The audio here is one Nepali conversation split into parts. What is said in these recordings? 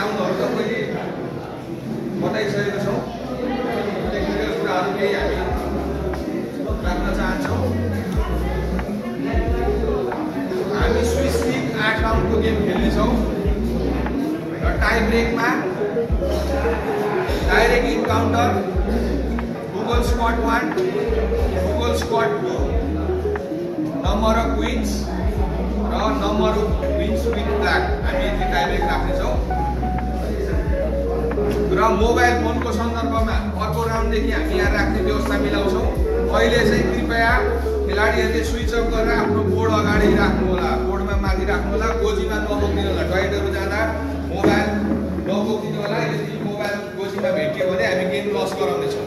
ग्राउन्डहरू त पहिले बताइसकेका छौँ। टेक्निकल कुराहरू केही हामी राख्न चाहन्छौँ। हामी स्विस लिग 8 राउन्डको गेम खेल्नेछौँ र टाई ब्रेकमा direct encounter, Google squad 1, Google squad 2, number of wins र number of wins with black हामी यति टाई ब्रेक राख्नेछौँ। र मोबाइल फोनको सन्दर्भमा अर्को राउन्डदेखि हामी यहाँ राख्ने व्यवस्था मिलाउँछौँ। अहिले चाहिँ कृपया खेलाडीहरूले स्विच अफ गरेर आफ्नो बोर्ड अगाडि राख्नु होला, बोर्डमा माथि राख्नु होला, गोजीमा नबोकिदिनु होला। टोयलेटहरू जाँदा मोबाइल नबोकिदिनु होला। यदि मोबाइल गोजीमा भेटियो भने हामी गेम लस गराउनेछौँ।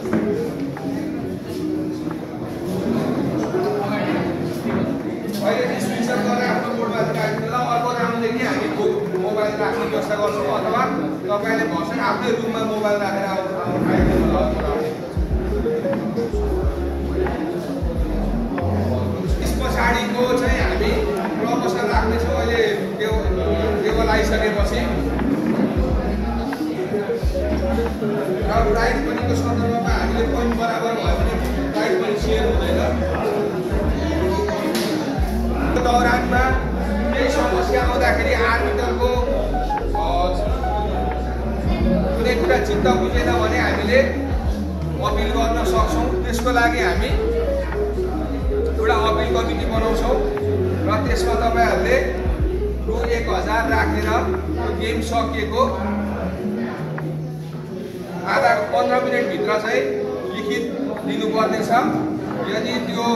अहिले चाहिँ स्विच अफ गरेर आफ्नो बोर्डमा राख्नु होला। अर्को राउन्डदेखि हामी मोबाइल राख्ने व्यवस्था गर्छौँ, अथवा तपाईँले भर्खर आफ्नै रुममा मोबाइल राखेर आइदिनु होला। त्यस पछाडिको चाहिँ हामी प्रमोसन राख्नेछौँ। अहिले टेबल आइसकेपछि र प्राइज मनीको सन्दर्भमा हामीले पोइन्ट बराबर भयो भने प्राइज मनी सेयर हुँदैन। दौरानमा केही समस्या आउँदाखेरि आर्बिटरको कुनै कुरा चित्त बुझेन भने हामीले अपिल गर्न सक्छौँ। त्यसको लागि हामी एउटा अपिल कमिटी बनाउँछौँ र त्यसमा तपाईँहरूले रु 1000 राखेर गेम सकिएको आधा 15 मिनटभित्र चाहिँ लिखित दिनुपर्नेछ। यदि त्यो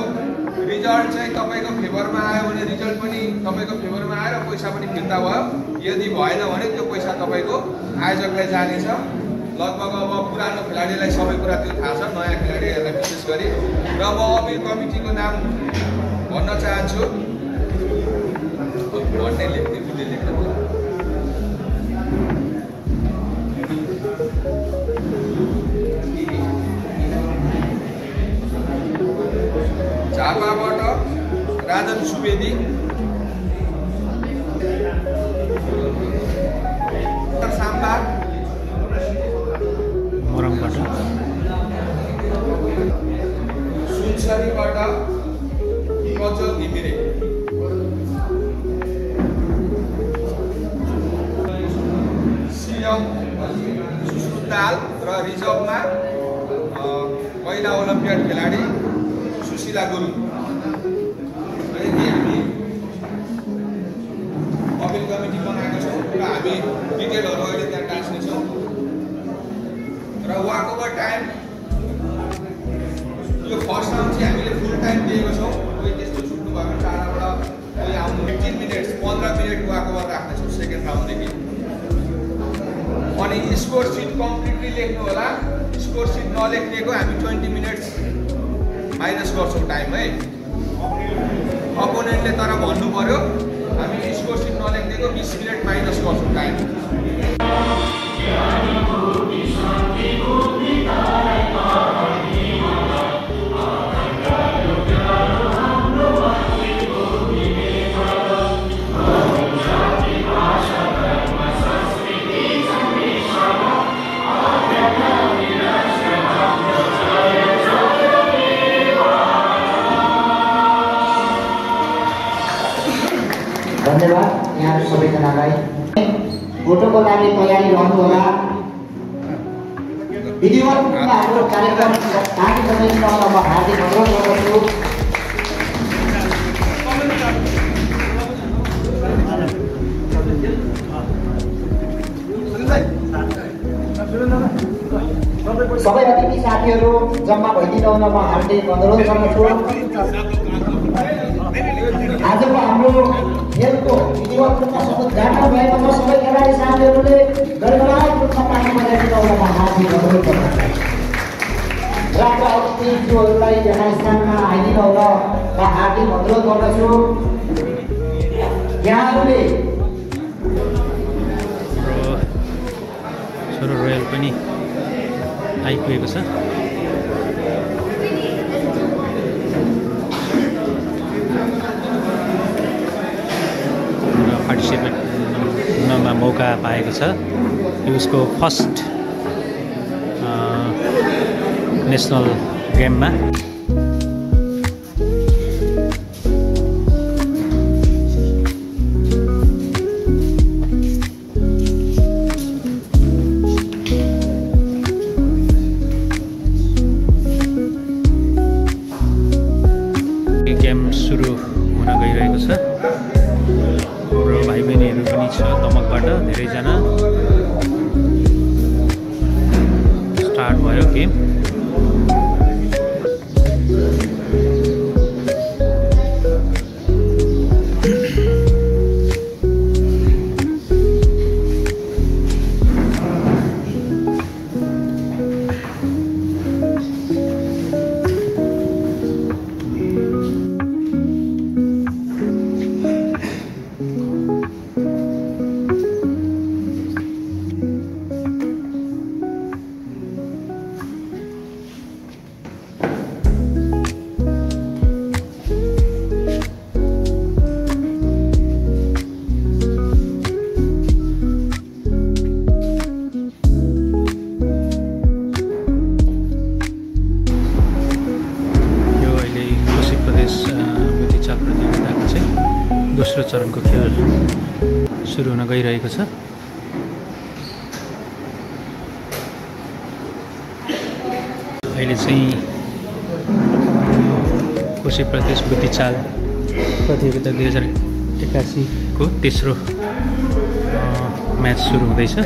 रिजल्ट चाहिँ तपाईँको फेभरमा आयो भने रिजल्ट पनि तपाईँको फेभरमा आयो र पैसा पनि फिर्ता भयो। यदि भएन भने त्यो पैसा तपाईँको आयोजकलाई जानेछ। लगभग अब पुरानो खेलाडीलाई सबै कुरा त्यो थाहा छ, नयाँ खेलाडीहरूलाई विशेष गरी। र म अपिल कमिटीको नाम भन्न चाहन्छु। भन्ने लेख्ने बुझ्ने लेख्नु झापाबाट राजन सुवेदी, साम्बा मोरङबाट, सुनसरीबाट प्रज्वल घिमिरे, सिएम सुश्रुताल र रिजर्भमा महिला ओलम्पियाड खेलाडी सुशीला गुरुङ। यदि हामी अपिल कमिटी बनाएका छौँ र हामी डिटेलहरू अहिले त्यहाँ टाँच्नेछौँ। र वाकओभर टाइम यो फर्स्ट राउन्ड चाहिँ हामीले फुल टाइम दिएको छौँ। कोही त्यस्तो छुट्नु भएको टाढाबाट कोही आउनु 15 मिनट 15 मिनट वाकओभर राख्नेछौँ सेकेन्ड राउन्डदेखि। अनि स्कोर सिट कम्प्लिटली लेख्नु होला। स्कोर सिट नलेख्नेको हामी 20 मिनट्स माइनस गर्छौँ टाइम है। अपोनेन्टले तर भन्नु पर्यो, हामी स्कोर सिट नलेख्नेको 20 मिनट माइनस गर्छौँ टाइम। धन्यवाद यहाँहरू सबैजनालाई। फोटोको लागि तयारी रहनुहोला। विधिवत रूपमा हाम्रो कार्यक्रम बाँकी समयसम्म म हार्दिक अनुरोध गर्दछु। सबै अतिथि साथीहरू जम्मा भइदिनु हुन म हार्दिक अनुरोध गर्दछु। आजको हाम्रो खेलको विधिवत रूपमा उद्घाटन भएको छ। सबै खेलाडी साथीहरूले गडगडाट रूपमा ताली बजाइदिनु हुन म हार्दिक अनुरोध गर्दछु। राजा अतिथिहरूलाई यहाँ स्थानमा आइदिनु हुन म हार्दिक अनुरोध गर्दछु। यहाँहरूले छोरो रोयल पनि आइपुगेको छ। पार्टिसिपेट हुनमा मौका पाएको छ। यो उसको फर्स्ट नेसनल गेममा। गेम सुरु हुन गइरहेको छ। हाम्रो भाइ बहिनीहरू पनि छ दमकबाट धेरैजना। स्टार्ट भयो गेम। दोस्रो चरणको खेल सुरु हुन गइरहेको छ। अहिले चाहिँ कोशी प्रदेश बुद्धिचाल प्रतियोगिता 2081 को तेस्रो म्याच सुरु हुँदैछ।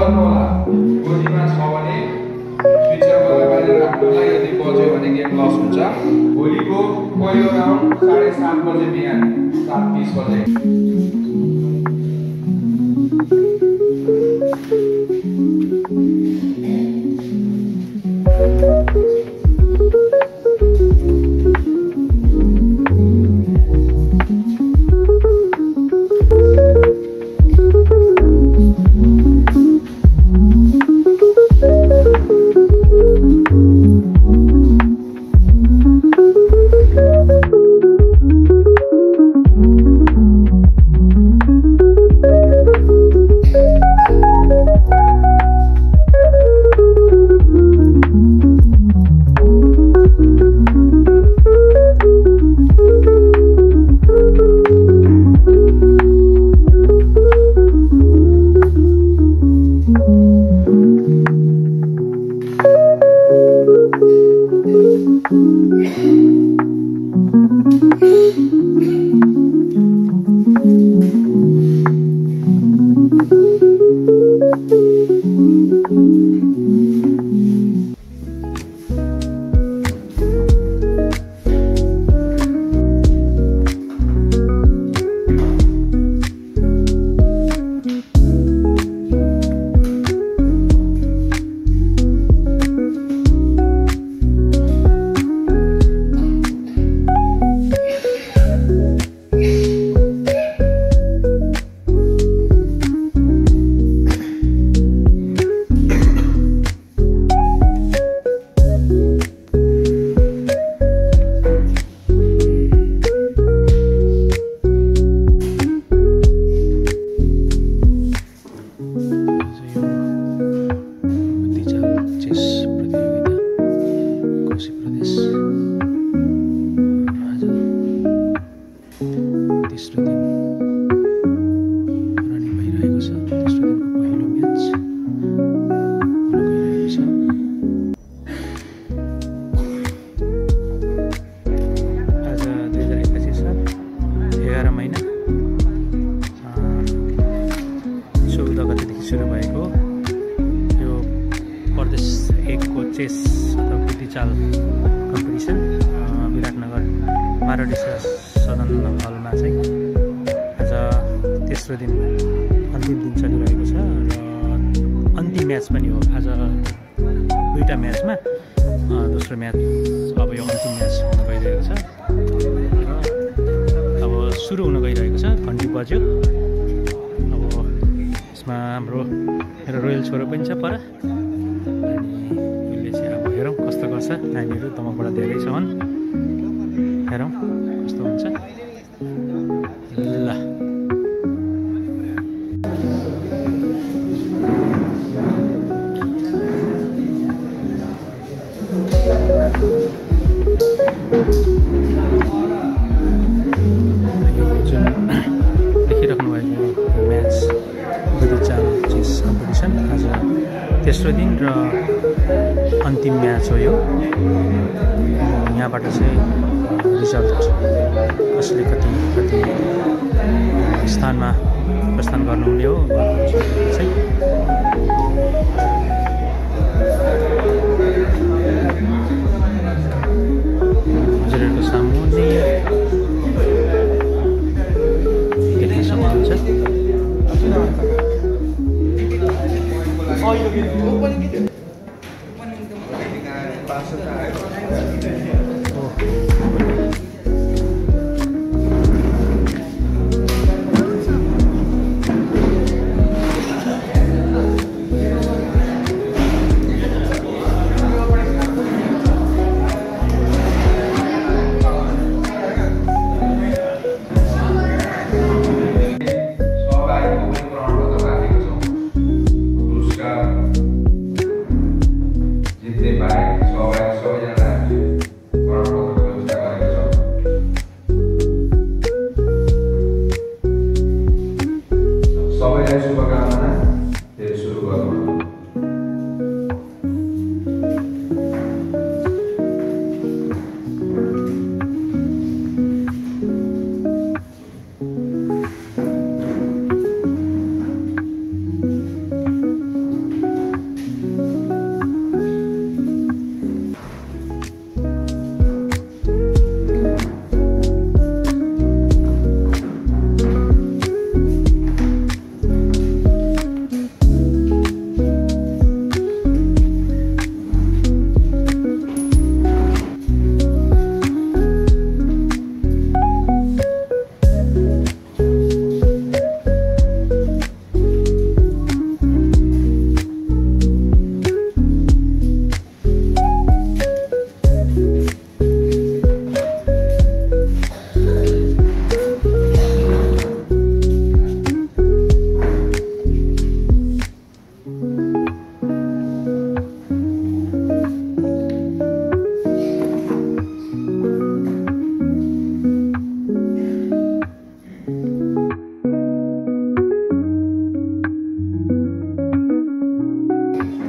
गर्नु होला गोजीमा छ भने स्विचरमा लगाएर राख्नुलाई यदि बज्यो भने गेम लस हुन्छ भोलिको पहिलो राउन्ड 7:30 बजे बिहान 7:30 बजे सुरु भएको यो प्रदेश 1 को चेस अथवा बुद्धिचाल कम्पिटिसन विराटनगर मारवाडी सदन हलमा चाहिँ आज तेस्रो दिन अन्तिम दिन चलिरहेको छ र अन्तिम म्याच पनि हो। आज दुईटा म्याचमा दोस्रो म्याच अब यो अन्तिम म्याच हुन गइरहेको छ र अब सुरु हुन गइरहेको छ। घन्टी बज्यो। हाम्रो मेरो रोयल छोरो पनि छ पर अनि उसले चाहिँ अब हेरौँ कस्तो गर्छ। नानीहरू तमकबाट धेरै छन्, हेरौँ कस्तो हुन्छ। ल देखिराख्नु भएको म्याच बुद्धिचाल चेस कम्पिटिसन आज तेस्रो दिन र अन्तिम म्याच हो यो। यहाँबाट चाहिँ रिजल्ट कसले कति स्थानमा प्रस्थान गर्नुहुने हो चाहिँ हजुरहरूको सामुन्ने देख्न सक्नुहुन्छ।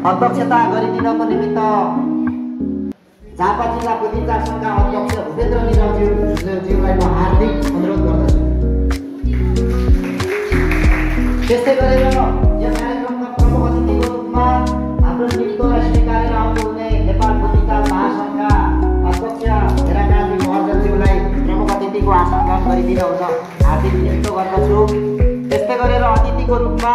अध्यक्षता गरिदिनको निमित्त झापा जिल्ला बुद्धिचार सङ्घका अध्यक्ष भूपेन्द्र निरौज्यूलाई म हार्दिक अनुरोध गर्दछु। त्यस्तै गरेर यस कार्यक्रमका प्रमुख अतिथिको रूपमा हाम्रो निम्तोलाई स्वीकारेर आउनुहुने नेपाल बुद्धिचार महासङ्घका अध्यक्ष हेराकाजी महर्जनज्यूलाई प्रमुख अतिथिको आसन ग्रहण गरिदिन हुन हार्दिक निम्तो गर्दछु। त्यस्तै गरेर अतिथिको रूपमा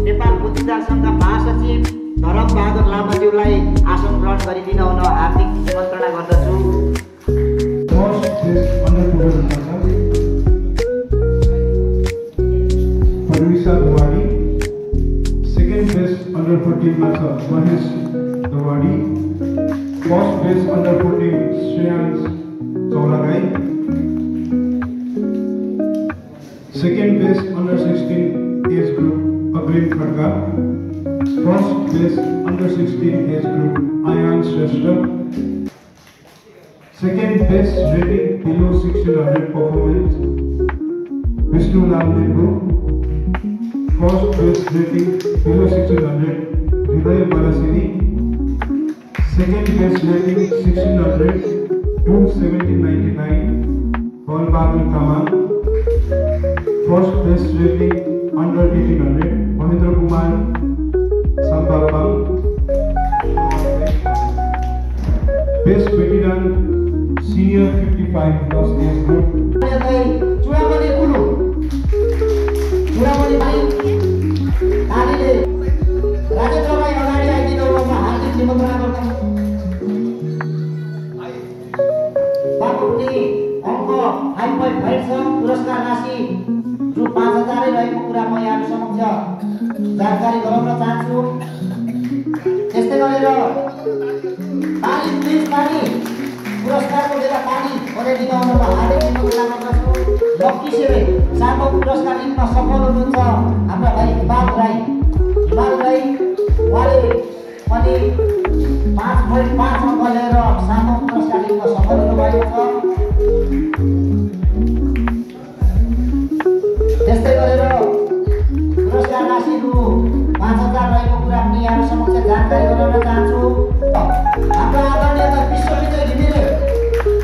नेपाल बुद्धिचार सङ्घका महासचिव धरम बहादुर लामाज्यूलाई आसन ग्रहण गरिदिन हुन हार्दिक निमन्त्रणा गर्दछु। Second best under 14 Mahesh Dawadi. First best under 14 Shreyans Chauragai. Second best under 16 age group Agrin Khadga. First best under 16 age group Ayan Shrestha. Second best rating below 1600 performance Vishnu Lal Limbu. First best rating below 1600 Hriday Barasini. Second best rating 1600 to 1799 Paul Bahadur Kamal. First best rating under 1800 Mahendra Kumar Sambapal. Best veteran senior 55 plus age group. Chudamani कुलु चुडामणि भाइ नानीले राजेन्द्रलाई अगाडि आइदिनुमा हार्दिक निमन्त्रणा गर्दछु। बाबुले अङ्क 5.5 छ। पुरस्कार राशि रु 5000 रहेको कुरा म यहाँ समक्ष जानकारी गराउन चाहन्छु। त्यस्तै गरेर ताली प्लिज ताली पुरस्कारको बेला ताली बनाइदिन हुन म हार्दिक निमन्त्रणा गर्दछु। लक्की सेवे सातौं पुरस्कार जित्न सफल हुनुहुन्छ हाम्रा भाइ हिमाल राई। हिमाल राई उहाँले पनि 5.5 अङ्क लिएर सातौं पुरस्कार जित्न सफल हुनुभएको छ। त्यस्तै गरेर पुरस्कार राशि रु 5000 रहेको कुरा पनि यहाँ समक्ष जानकारी गराउन चाहन्छु। हाम्रो आदरणीय विश्वविजय घिमिरे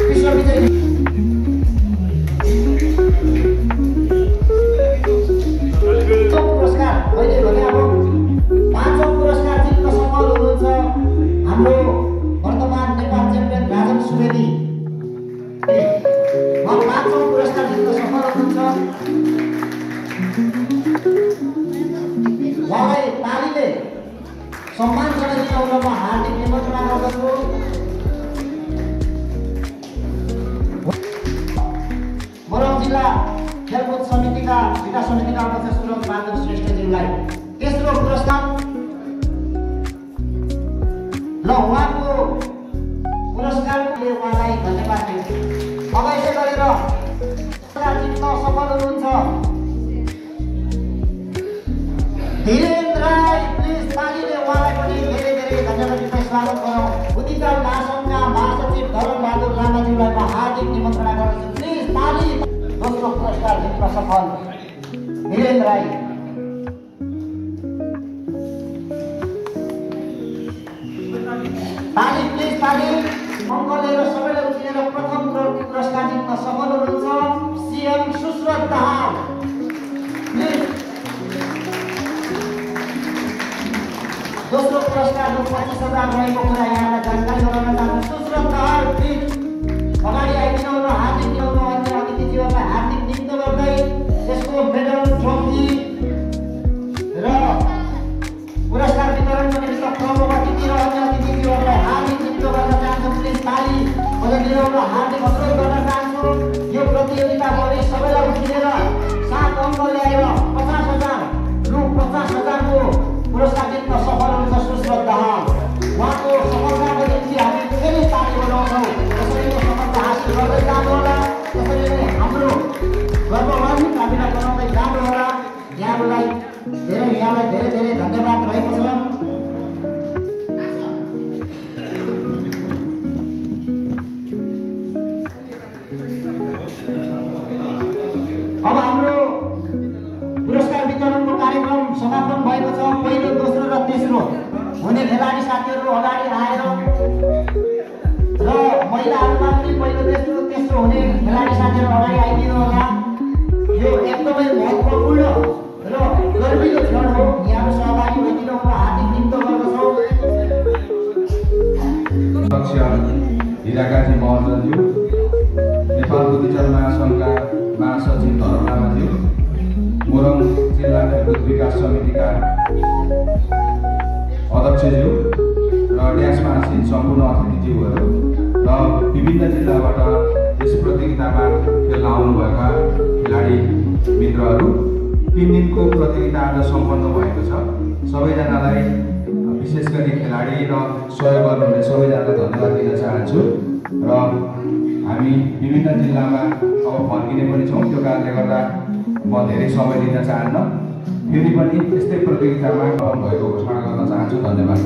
विश्वविजय पुरस्कार मैले भने अब 5औं पुरस्कार जित्न सफल हुनुहुन्छ हाम्रो वर्तमान नेपाल च्याम्पियन राजन सुवेदी। 5औं पुरस्कार जित्न सफल हुनुहुन्छ। उहाँलाई तालीले सम्मान जनाइदिन हुन म हार्दिक निमन्त्रणा गर्दछु। मोरङ जिल्ला खेलकुद समितिका विकास समितिका अध्यक्ष सुरज बहादुर श्रेष्ठज्यूलाई तेस्रो पुरस्कार ल उहाँको पुरस्कारले उहाँलाई धन्यवाद दिन्छु। अब यसै गरेर जित्न सफल हुनुहुन्छ धीरेन्द्र राई। प्लिज तालीले उहाँलाई पनि धेरै धेरै धन्यवाद दिँदै स्वागत गरौँ। बुद्धिचार महासङ्घका महासचिव धरम बहादुर लामाज्यूलाई म हार्दिक निमन्त्रणा गर्दछु। प्लिज ताली। दोस्रो पुरस्कार जित्न सफल धीरेन्द्र राई। ताली प्लिज ताली। अङ्क लिएर सबैले उठिएर प्रथम पुरस्कार जित्न सफल हुनुहुन्छ सीएम सुश्रत दाहाल। प्लिज। दोस्रो पुरस्कार रु 25000 रहेको कुरा यहाँलाई जानकारी गराउन चाहन्छु। सुश्रत दाहाल प्लिज अगाडि आइदिनु हुन हार्दिक निमन्त्रण। अन्य अतिथिज्यूहरूलाई हार्दिक निम्तो गर्दै यसको मेडल ट्रफी र पुरस्कार वितरणको निमित्त प्रमुख अतिथि र अन्य अतिथिज्यूहरूलाई हार्दिक निम्तो गर्न चाहन्छु। प्लिज ताली बजाइदिनु हार्दिक अनुरोध गर्न चाहन्छु। यो प्रतियोगिताभरि सबैलाई उठिएर 7 अङ्क ल्याएर 50000 रु 50000 को पुरस्कार जित्न सफल हुन्छ सुश्रत दाहाल। उहाँको सफलताको निम्ति हामी फेरि ताली बजाउँछौँ। त्यसरी नै सफलता हासिल गर्दै जानुहोला। त्यसरी नै हाम्रो गर्ववान्वित हामीलाई बनाउँदै जानुहोला। यहाँलाई धेरै धेरै धन्यवाद रहेको छ। अब हाम्रो पुरस्कार वितरणको कार्यक्रम समापन भएको छ। पहिलो, दोस्रो र तेस्रो हुने खेलाडी साथीहरू अगाडि आएर र महिलाहरूमा पनि पहिलो तेस्रो हुने खेलाडी साथीहरू अगाडि आइदिनु होला। यो एकदमै महत्त्वपूर्ण र गर्विलो क्षण हो। यहाँहरू सहभागी भइदिनु होला, हार्दिक निम्तो गर्दछौँ। अध्यक्ष हिराकाजी महर्जनज्यू, नेपाल बुद्धिजन महासङ्घका महासचिव धर्म लामाज्यू, मोरङ जिल्ला खेलकुद विकास समितिका अध्यक्षज्यू र ड्यासमा आसीन सम्पूर्ण अतिथिज्यूहरू र विभिन्न जिल्लाबाट यस प्रतियोगितामा खेल्न आउनुभएका खेलाडी मित्रहरू, 3 दिनको प्रतियोगिता आज सम्पन्न भएको छ। सबैजनालाई विशेष गरी खेलाडी र सहयोग गर्नुहुने सबैजनालाई धन्यवाद दिन चाहन्छु। र हामी विभिन्न जिल्लामा अब फर्किने पनि छौँ, त्यो कारणले गर्दा म धेरै समय दिन चाहन्न। फेरि पनि यस्तै प्रतियोगितामा भएको घोषणा गर्न चाहन्छु। धन्यवाद।